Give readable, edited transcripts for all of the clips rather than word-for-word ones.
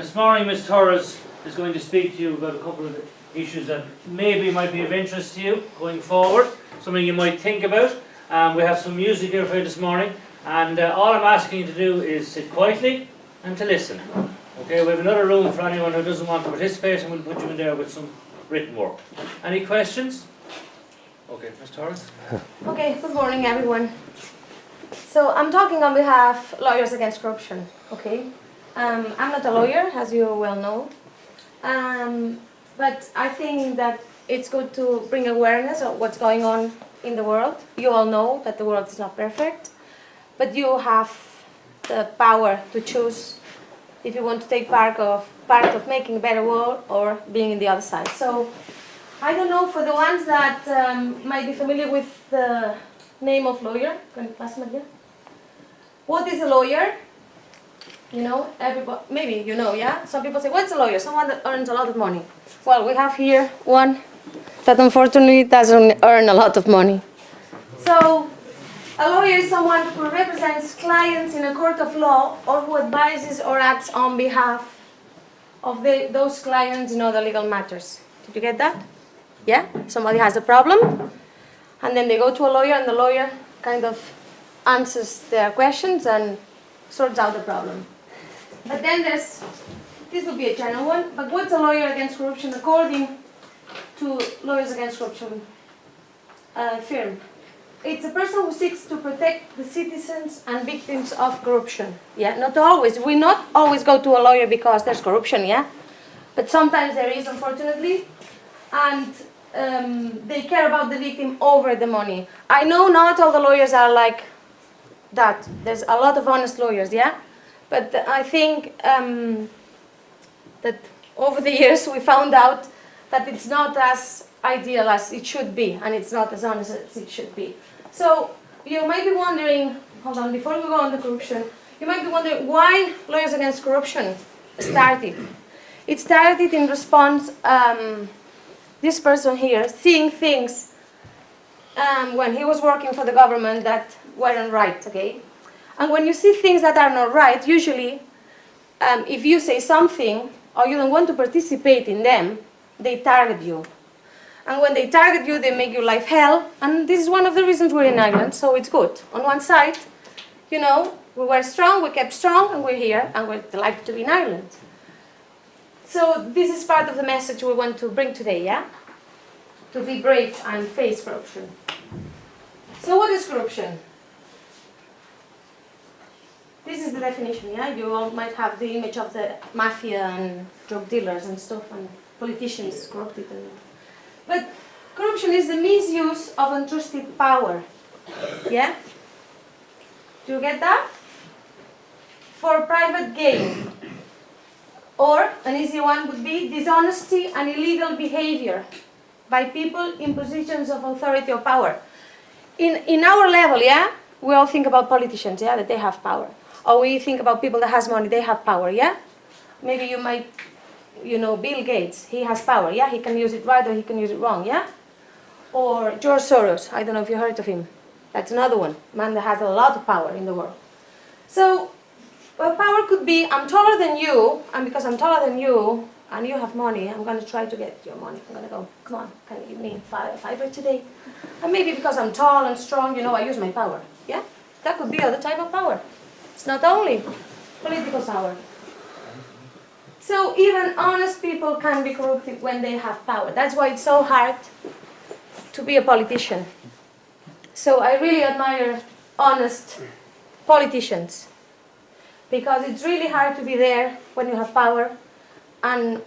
this morning Ms. Torres is going to speak to you about a couple of issues that maybe might be of interest to you going forward, something you might think about. We have some music here for you this morning, and all I'm asking you to do is sit quietly and to listen. Okay, we have another room for anyone who doesn't want to participate, and we'll put you in there with some written work. Any questions? Okay, Ms. Torres. Okay, good morning everyone. So I'm talking on behalf of Lawyers Against Corruption, okay? I'm not a lawyer, as you well know, but I think that it's good to bring awareness of what's going on in the world. You all know that the world is not perfect, but you have the power to choose if you want to take part of making a better world or being in the other side. So I don't know, for the ones that might be familiar with the name of lawyer, can you pass me here? What is a lawyer? You know, everybody, maybe you know, yeah? Some people say, what's a lawyer? Someone that earns a lot of money. Well, we have here one that unfortunately doesn't earn a lot of money. So, a lawyer is someone who represents clients in a court of law or who advises or acts on behalf of those clients in other legal matters. Did you get that? Yeah? Somebody has a problem, and then they go to a lawyer, and the lawyer kind of answers their questions and sorts out the problem. But then this would be a general one, but what's a lawyer against corruption according to Lawyers Against Corruption firm? It's a person who seeks to protect the citizens and victims of corruption. Yeah, not always. We not always go to a lawyer because there's corruption, yeah? But sometimes there is, unfortunately, and they care about the victim over the money. I know not all the lawyers are like that. There's a lot of honest lawyers, yeah? But I think that over the years we found out that it's not as ideal as it should be, and it's not as honest as it should be. So you might be wondering, hold on, before we go on to corruption, you might be wondering why Lawyers Against Corruption started. It started in response, this person here, seeing things when he was working for the government that weren't right, okay? And when you see things that are not right, usually, if you say something or you don't want to participate in them, they target you. And when they target you, they make your life hell. And this is one of the reasons we're in Ireland, so it's good. On one side, you know, we were strong, we kept strong, and we're here, and we're delighted to be in Ireland. So this is part of the message we want to bring today, yeah? To be brave and face corruption. So what is corruption? This is the definition, yeah? You all might have the image of the mafia and drug dealers and stuff, and politicians corrupted. But corruption is the misuse of entrusted power, yeah? Do you get that? For private gain. Or, an easy one would be dishonesty and illegal behavior by people in positions of authority or power. In our level, yeah? We all think about politicians, yeah? That they have power. Or we think about people that has money, they have power, yeah? Maybe you might, you know, Bill Gates, he has power, yeah? He can use it right or he can use it wrong, yeah? Or George Soros, I don't know if you heard of him. That's another one, man that has a lot of power in the world. So, well, power could be, I'm taller than you, and because I'm taller than you, and you have money, I'm going to try to get your money. I'm going to go, come on, can you give me five today? And maybe because I'm tall and strong, you know, I use my power, yeah? That could be other type of power. It's not only political power. So even honest people can be corrupted when they have power. That's why it's so hard to be a politician. So I really admire honest politicians, because it's really hard to be there when you have power, and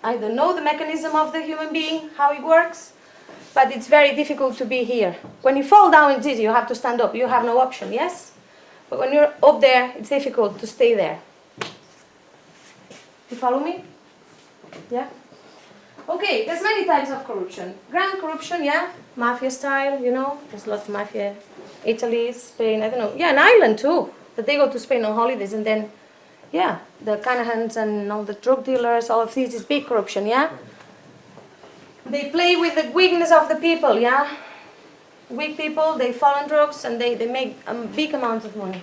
I don't know the mechanism of the human being, how it works, but it's very difficult to be here. When you fall down, it's easy, you have to stand up, you have no option, yes? But when you're up there, it's difficult to stay there. You follow me? Yeah? Okay, there's many types of corruption. Grand corruption, yeah? Mafia style, you know? There's a lot of mafia. Italy, Spain, I don't know. Yeah, and Ireland too. That they go to Spain on holidays and then, yeah, the Canahans and all the drug dealers, all of this is big corruption, yeah? They play with the weakness of the people, yeah? Weak people, they fall on drugs and they make big amounts of money.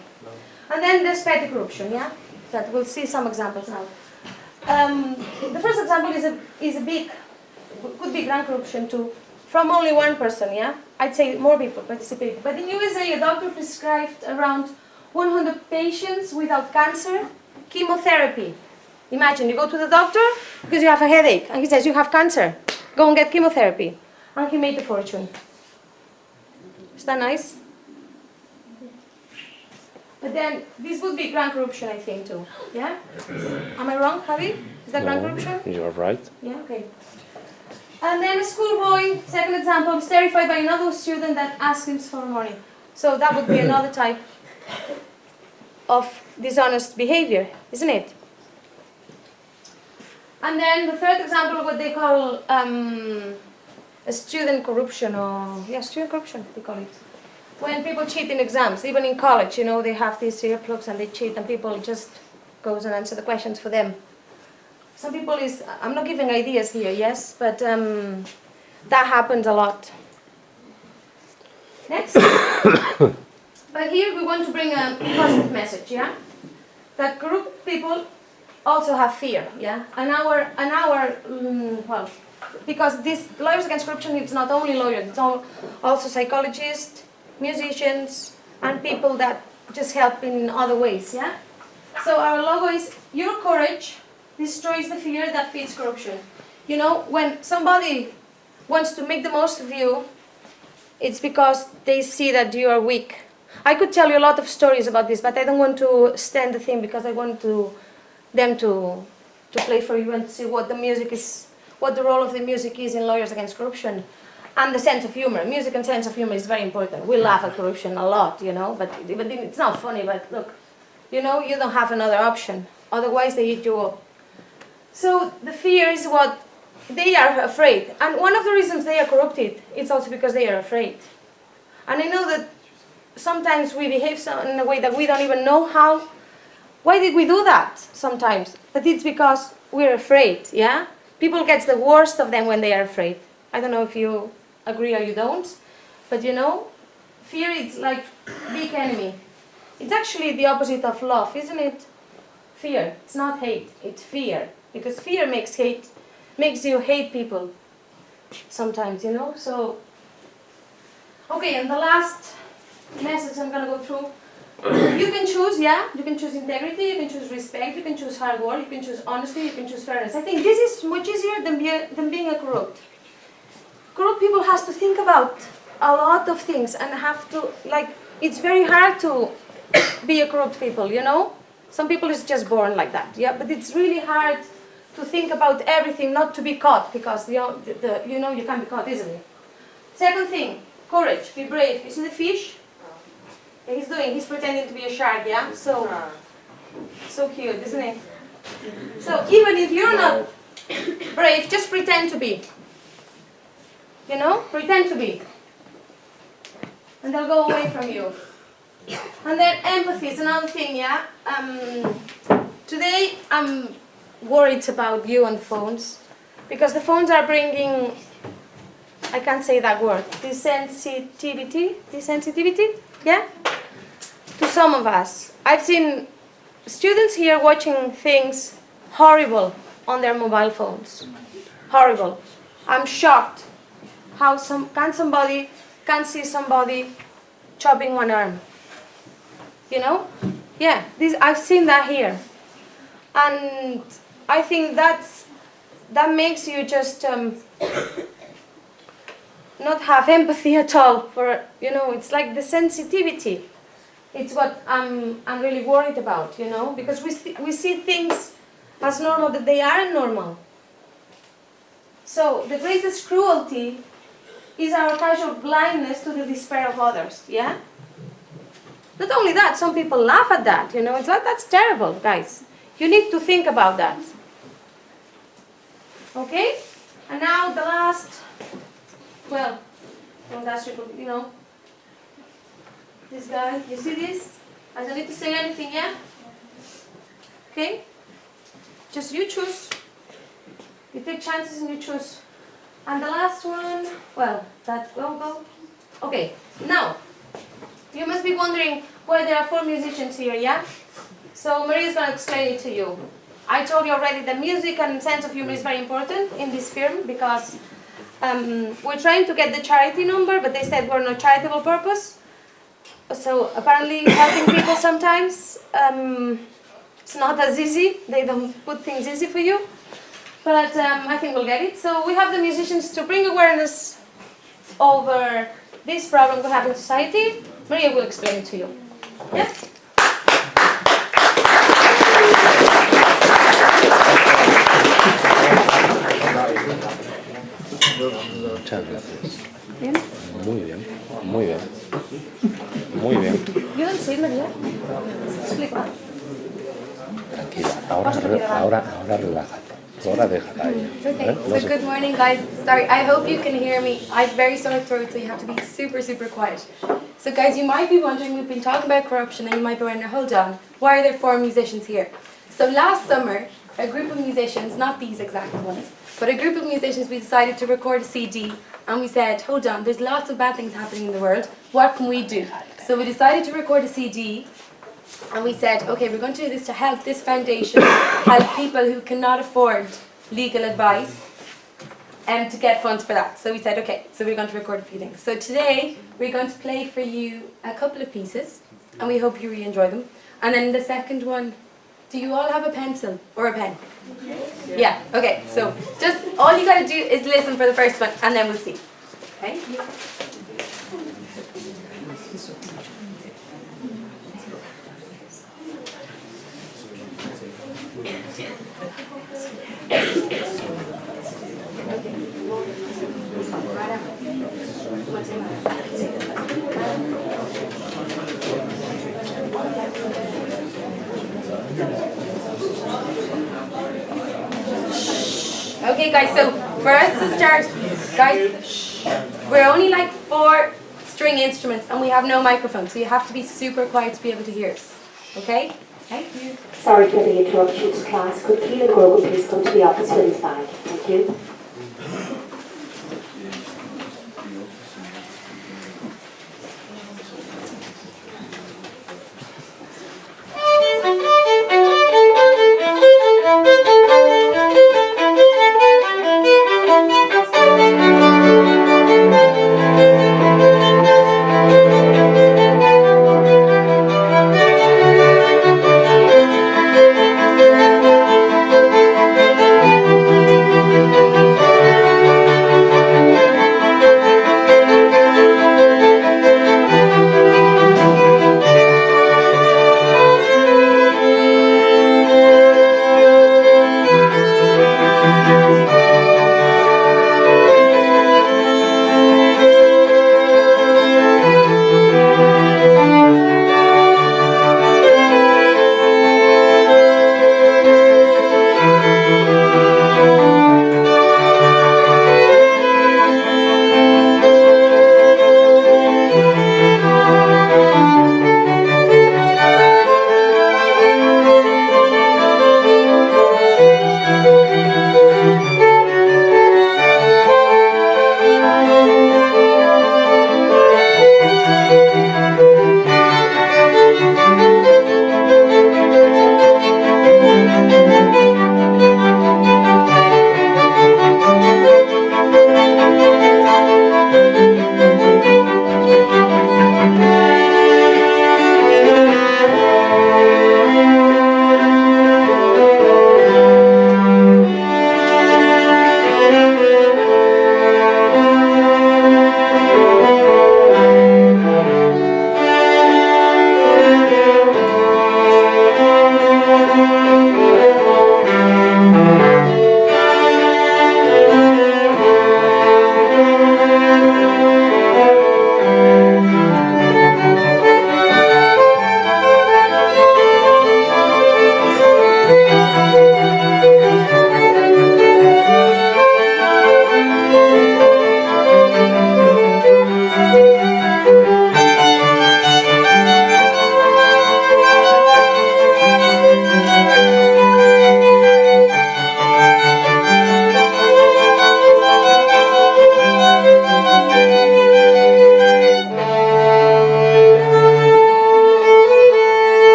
And then there's petty corruption, yeah? That we'll see some examples now. The first example could be grand corruption too, from only one person, yeah? I'd say more people participate. But in USA, a doctor prescribed around 100 patients without cancer chemotherapy. Imagine, you go to the doctor because you have a headache, and he says, you have cancer, go and get chemotherapy. And he made a fortune. Is that nice? But then, this would be grand corruption, I think, too. Yeah? Am I wrong, Javi? Is that grand corruption? You're right. Yeah, okay. And then a schoolboy, second example, is terrified by another student that asks him for money. So that would be another type of dishonest behavior, isn't it? And then the third example, what they call a student corruption, or student corruption, they call it. When people cheat in exams, even in college, you know, they have these earplugs and they cheat, and people just goes and answer the questions for them. Some people I'm not giving ideas here, yes, but that happens a lot. Next. But here we want to bring a positive message, yeah? That corrupt people also have fear, yeah? Well, because this Lawyers Against Corruption, it's not only lawyers, it's also psychologists, musicians, and people that just help in other ways, yeah? So our logo is, your courage destroys the fear that feeds corruption. You know, when somebody wants to make the most of you, it's because they see that you are weak. I could tell you a lot of stories about this, but I don't want to stand the thing because I want them to play for you and to see what the music is, what the role of the music is in Lawyers Against Corruption. And the sense of humor. Music and sense of humor is very important. We laugh at corruption a lot, you know, but it's not funny, but look, you know, you don't have another option. Otherwise they eat you up. So the fear is what they are afraid. And one of the reasons they are corrupted is also because they are afraid. And I know that sometimes we behave in a way that we don't even know how. Why did we do that sometimes? But it's because we're afraid, yeah? People get the worst of them when they are afraid. I don't know if you agree or you don't, but you know, fear is like big enemy. It's actually the opposite of love, isn't it? Fear. It's not hate, it's fear. Because fear makes you hate people sometimes, you know? So, okay, and the last message I'm going to go through. You can choose, yeah? You can choose integrity, you can choose respect, you can choose hard work, you can choose honesty, you can choose fairness. I think this is much easier than being a corrupt. Corrupt people has to think about a lot of things and have to, like, it's very hard to be a corrupt people, you know? Some people is just born like that, yeah? But it's really hard to think about everything, not to be caught, because, you know, you can't be caught easily. Second thing, courage, be brave. You see the fish? He's pretending to be a shark, yeah? So cute, isn't it? So even if you're not brave, just pretend to be. You know? Pretend to be. And they'll go away from you. And then empathy is another thing, yeah? Today I'm worried about you on the phones, because the phones are bringing, I can't say that word, desensitivity, yeah? To some of us. I've seen students here watching things horrible on their mobile phones. Horrible. I'm shocked how somebody can see somebody chopping one arm. You know? Yeah, I've seen that here. And I think that makes you just not have empathy at all for, you know, it's like the sensitivity. It's what I'm really worried about, you know, because we see things as normal that they aren't normal. So the greatest cruelty is our casual blindness to the despair of others, yeah? Not only that, some people laugh at that, you know, it's like, that's terrible, guys. You need to think about that. Okay? And now the last, well, you know, this guy, you see this? I don't need to say anything, yeah? Okay? Just you choose. You take chances and you choose. And the last one, well, that go. Okay, now, you must be wondering why there are 4 musicians here, yeah? So Maria is going to explain it to you. I told you already that music and sense of humor is very important in this film because we're trying to get the charity number, but they said we're not charitable purpose. So apparently helping people sometimes, it's not as easy. They don't put things easy for you. But I think we'll get it. So we have the musicians to bring awareness over this problem we have in society. Maria will explain it to you. Yeah? Muchas gracias. Muy bien, muy bien. Muy bien. You don't see Maria? Explica. Tranquila, ahora relájate. Ahora déjala ahí. Okay, so good morning guys. Sorry, I hope you can hear me. I have very sore throat, so you have to be super, super quiet. So guys, you might be wondering, we've been talking about corruption and you might be wondering, hold on, why are there 4 musicians here? So last summer, a group of musicians, not these exact ones, but a group of musicians, we decided to record a CD and we said, hold on, there's lots of bad things happening in the world, what can we do? So we decided to record a CD and we said, okay, we're going to do this to help this foundation, help people who cannot afford legal advice and to get funds for that. So we said, okay, so we're going to record a few things. So today, we're going to play for you a couple of pieces and we hope you really enjoy them. And then the second one, do you all have a pencil or a pen? Yeah, okay, so just all you got to do is listen for the first one and then we'll see. Okay? Okay guys, so for us to start, guys, we're only like 4 string instruments and we have no microphone, so you have to be super quiet to be able to hear us. Okay? Thank you. Sorry for the interruption to class. Could Keelan Grogan please come to the office with his bag? Thank you.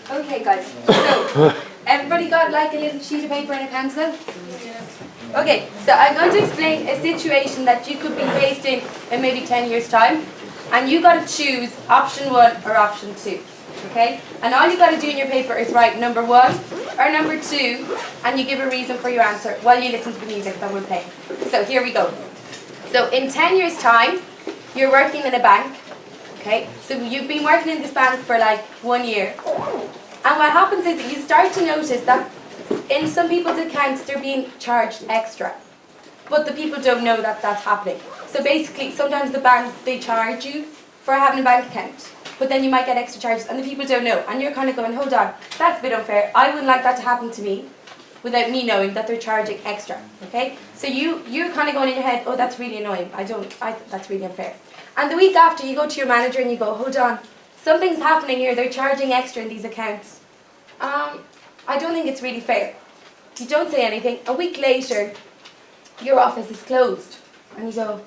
Okay, guys. So, everybody got like a little sheet of paper and a pencil? Okay, so I'm going to explain a situation that you could be faced in maybe 10 years' time. And you got to choose option 1 or option 2. Okay? And all you got to do in your paper is write number 1 or number 2, and you give a reason for your answer while you listen to the music that we're playing. So here we go. So in 10 years' time, you're working in a bank. Okay? So you've been working in this bank for like 1 year. And what happens is that you start to notice that in some people's accounts they're being charged extra. But the people don't know that that's happening. So basically, sometimes the bank, they charge you for having a bank account. But then you might get extra charges and the people don't know. And you're kind of going, hold on, that's a bit unfair. I wouldn't like that to happen to me without me knowing that they're charging extra. Okay? So you're kind of going in your head, oh, that's really annoying. That's really unfair. And the week after, you go to your manager and you go, hold on, something's happening here. They're charging extra in these accounts. I don't think it's really fair. You don't say anything. A week later, your office is closed. And you go,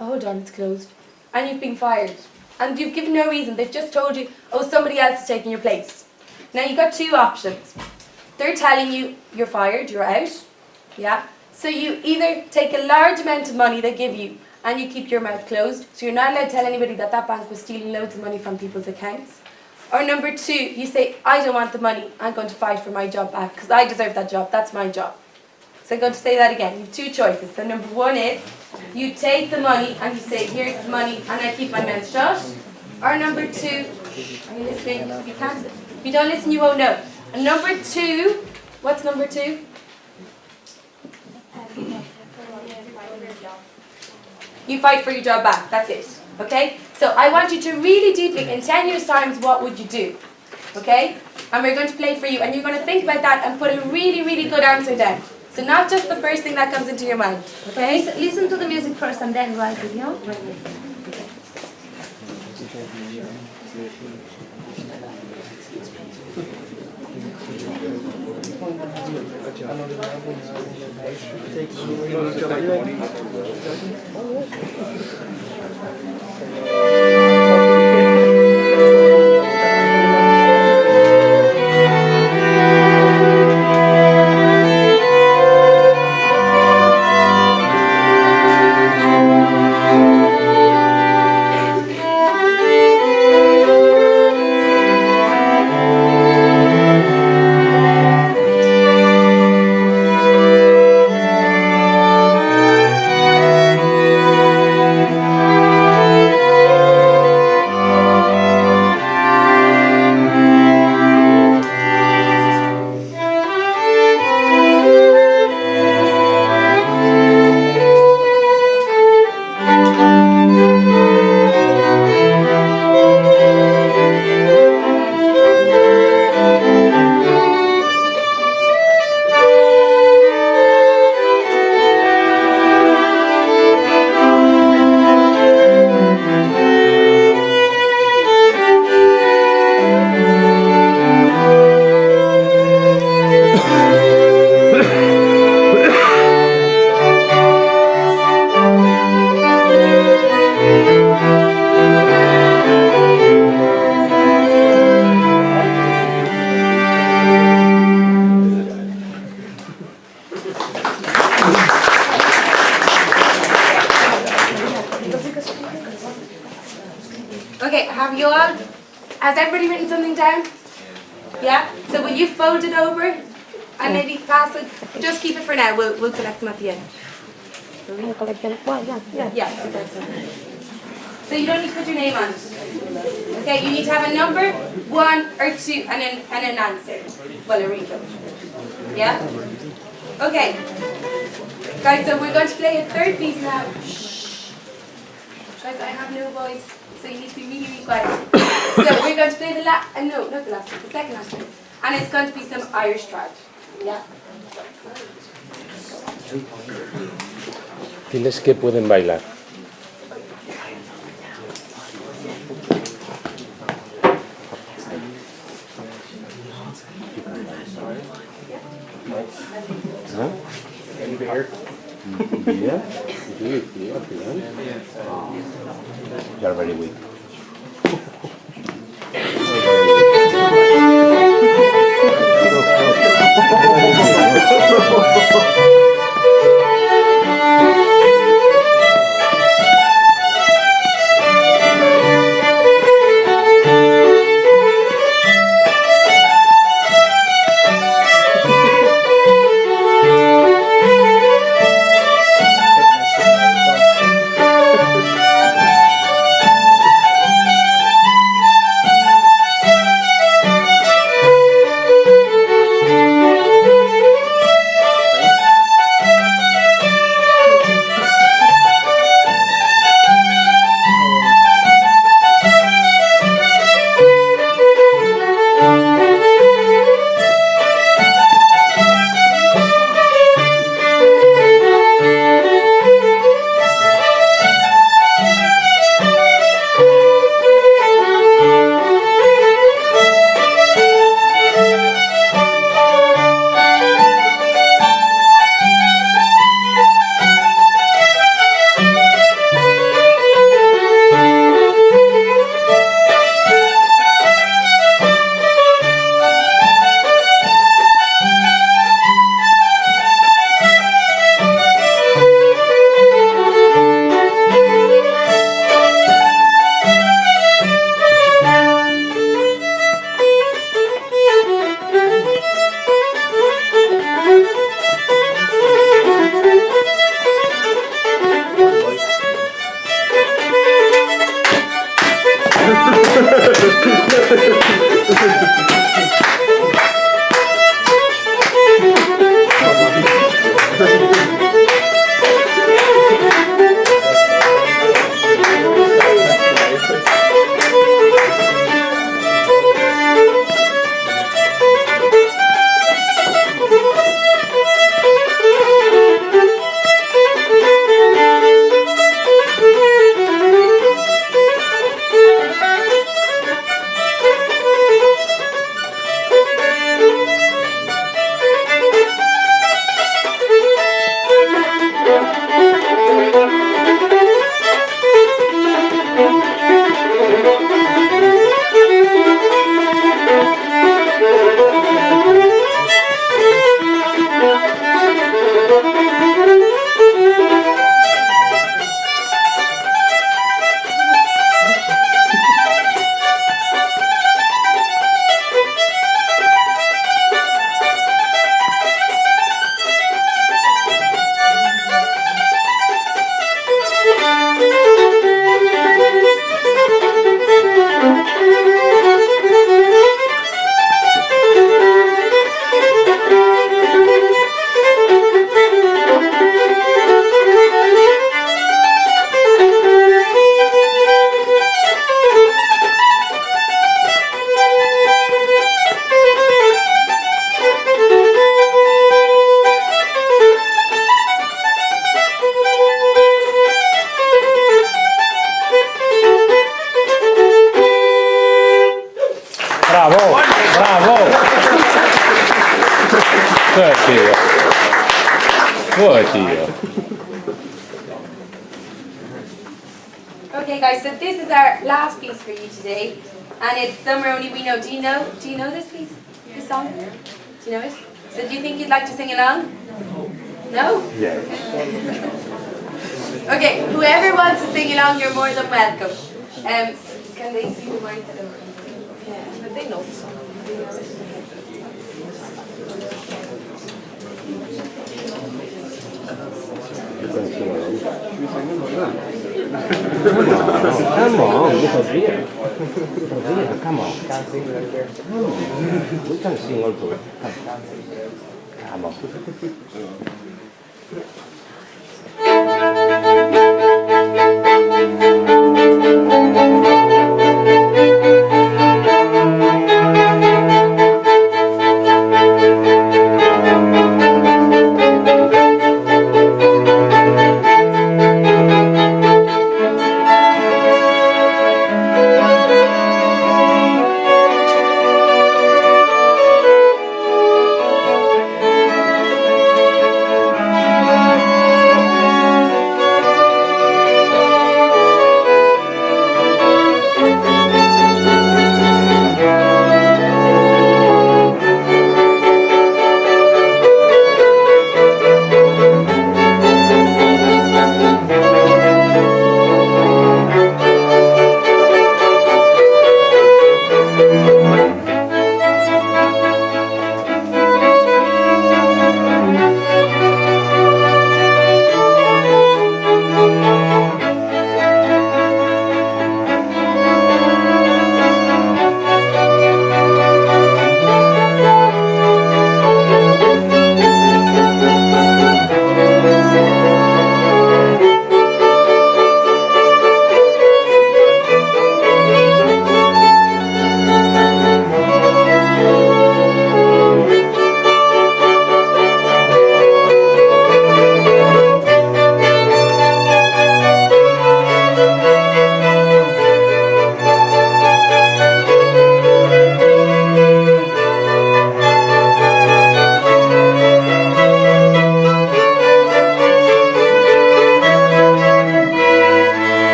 oh, hold on, it's closed. And you've been fired. And you've given no reason. They've just told you, oh, somebody else is taking your place. Now, you've got 2 options. They're telling you you're fired, you're out. Yeah? So you either take a large amount of money they give you and you keep your mouth closed. So you're not allowed to tell anybody that that bank was stealing loads of money from people's accounts. Or number 2, you say, I don't want the money. I'm going to fight for my job back because I deserve that job. That's my job. So I'm going to say that again. You have 2 choices. So number 1 is you take the money and you say, here's the money, and I keep my mouth shut. Or number 2, are you listening? You can't. If you don't listen, you won't know. And number 2, what's number 2? You fight for your job back. That's it. Okay? So I want you to really deeply, in 10 years' time, what would you do? Okay? And we're going to play for you. And you're going to think about that and put a really, really good answer down. So not just the first thing that comes into your mind. Okay? Listen to the music first and then write it, you know? Okay, have you all, has everybody written something down? Yeah? So will you fold it over and maybe pass it? Just keep it for now, we'll collect them at the end. Yeah. So you don't need to put your name on it. Okay, you need to have a number, 1 or 2, and an answer. Well, a reason. Yeah? Okay. Guys, so we're going to play a third piece now. Shh. Guys, I have no voice, so you need to be really, really quiet. So we're going to play the no, not the last one, the second last one. And it's going to be some Irish trad. Yeah? Diles que pueden bailar. ¿Ah? Yeah. You are very weak. Bravo, bravo. Good deal. Good deal. Okay, guys. So this is our last piece for you today, and it's "Somewhere Only We Know." Do you know this piece? This song? Do you know it? So do you think you'd like to sing along? No? Yes. Okay. Whoever wants to sing along, you're more than welcome. Can they see the words? But they know the song. Come on, look at here. Come on. We can sing also. Come on.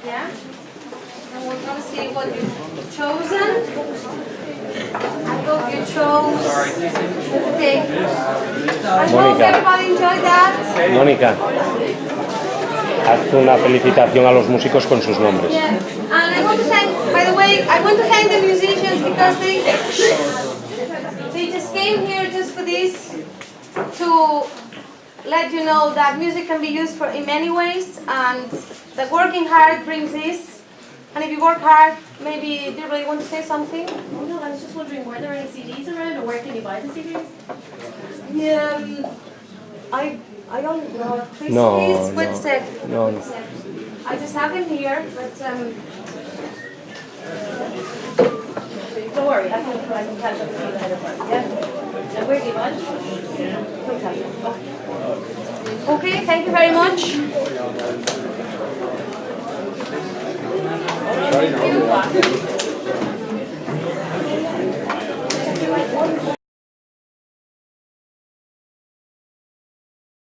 Yeah? And we're going to see what you've chosen. I hope you chose. Okay. I hope Mónica. everybody enjoyed that. Mónica, haz una felicitación a los músicos con sus nombres. Yeah. And I want to thank, by the way, I want to thank the musicians because they just came here just for this, to let you know that music can be used for in many ways, and that working hard brings this. And if you work hard, maybe do you really want to say something? No, I was just wondering, were there any CDs around, or where can you buy the CDs? Yeah, I don't know. Please, No, please, wait a no. sec. No, Wait a sec. I just have them here, but Don't worry, I can catch up with you ahead of time. Yeah? And where do you buy them? okay. Thank you very much. Sorry, no.